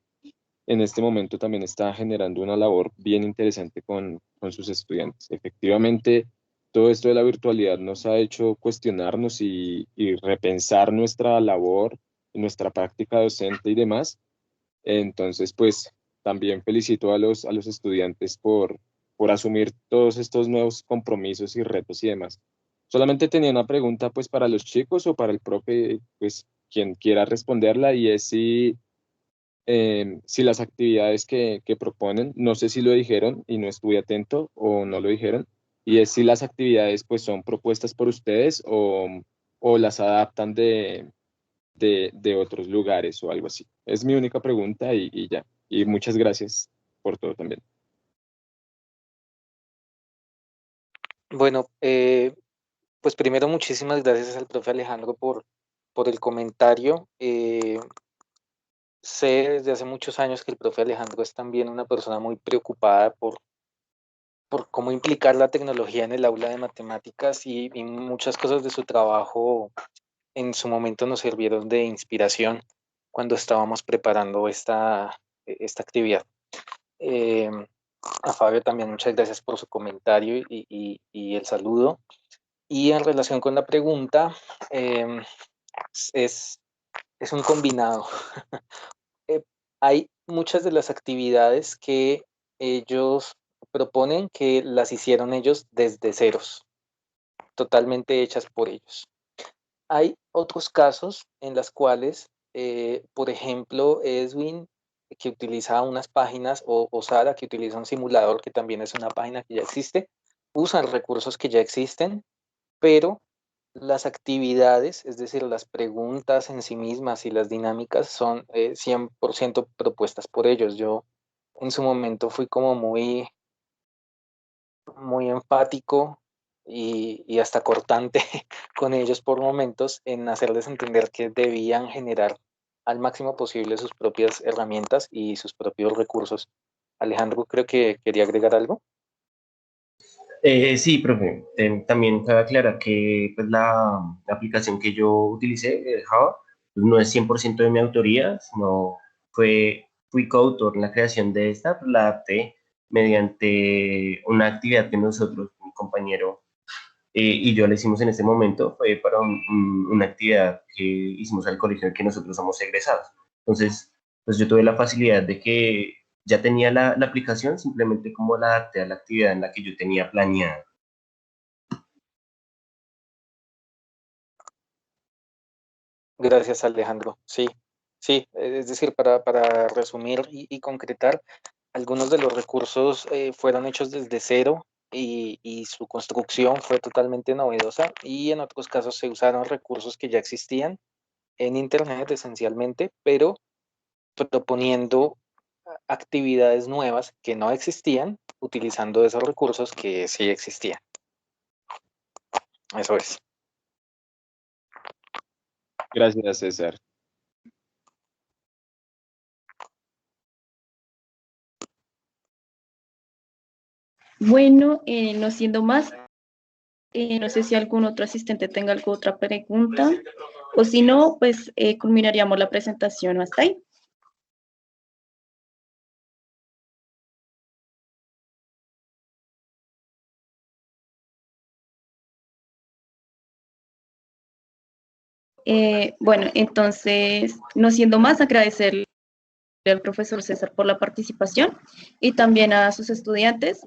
Speaker 9: en este momento también está generando una labor bien interesante con sus estudiantes. Efectivamente, todo esto de la virtualidad nos ha hecho cuestionarnos y repensar nuestra labor, nuestra práctica docente y demás. Entonces, pues también felicito a los estudiantes por asumir todos estos nuevos compromisos y retos y demás. Solamente tenía una pregunta pues para los chicos o para el profe, pues quien quiera responderla, y es si las actividades que proponen, no sé si lo dijeron y no estuve atento o no lo dijeron, y es si las actividades pues son propuestas por ustedes o las adaptan de otros lugares o algo así. Es mi única pregunta y ya. Y muchas gracias por todo también.
Speaker 1: Bueno, pues primero muchísimas gracias al profe Alejandro por el comentario. Sé desde hace muchos años que el profe Alejandro es también una persona muy preocupada por cómo implicar la tecnología en el aula de matemáticas y muchas cosas de su trabajo en su momento nos sirvieron de inspiración cuando estábamos preparando esta actividad. Eh, a Fabio también muchas gracias por su comentario y el saludo. Y en relación con la pregunta, eh, es, es un combinado. Eh, hay muchas de las actividades que ellos proponen que las hicieron ellos desde ceros, totalmente hechas por ellos. Hay otros casos en los cuales, por ejemplo, Edwin, que utiliza unas páginas, o Sara, que utiliza un simulador, que también es una página que ya existe, usan recursos que ya existen, pero las actividades, es decir, las preguntas en sí mismas y las dinámicas son 100% propuestas por ellos. Yo en su momento fui como muy empático y hasta cortante con ellos por momentos en hacerles entender que debían generar al máximo posible sus propias herramientas y sus propios recursos. Alejandro, creo que quería agregar algo.
Speaker 4: Sí, profe, también cabe aclarar que pues, la aplicación que yo utilicé, Java, pues, no es 100% de mi autoría, sino fui coautor en la creación de esta, pues, la adapté mediante una actividad que nosotros, mi compañero y yo le hicimos en este momento, fue para una actividad que hicimos al colegio en el que nosotros somos egresados. Entonces, pues yo tuve la facilidad de que ya tenía la aplicación, simplemente como la adapté a la actividad en la que yo tenía planeada.
Speaker 1: Gracias, Alejandro. Sí, sí, es decir, para resumir y concretar, algunos de los recursos fueron hechos desde cero y su construcción fue totalmente novedosa, y en otros casos se usaron recursos que ya existían en Internet esencialmente, pero proponiendo actividades nuevas que no existían utilizando esos recursos que sí existían. Eso es.
Speaker 9: Gracias, César.
Speaker 7: Bueno, no siendo más, no sé si algún otro asistente tenga alguna otra pregunta, o si no, pues culminaríamos la presentación hasta ahí. Bueno, entonces, no siendo más, agradecerle al profesor César por la participación y también a sus estudiantes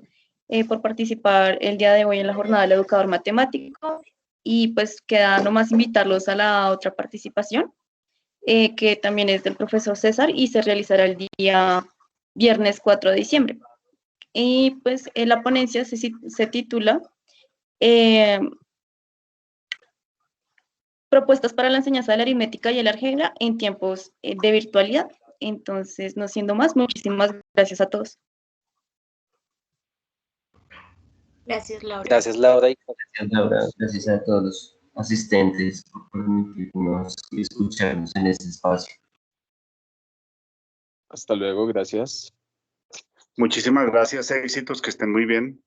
Speaker 7: por participar el día de hoy en la jornada del educador matemático. Y pues queda nomás invitarlos a la otra participación, que también es del profesor César y se realizará el día viernes 4 de diciembre. Y pues la ponencia se titula Propuestas para la enseñanza de la aritmética y el álgebra en tiempos de virtualidad. Entonces, no siendo más, muchísimas gracias a todos.
Speaker 3: Gracias, Laura.
Speaker 1: Gracias, Laura.
Speaker 4: Gracias, Laura. Gracias a todos los asistentes por permitirnos escucharnos en este espacio.
Speaker 9: Hasta luego, gracias.
Speaker 8: Muchísimas gracias, éxitos, que estén muy bien.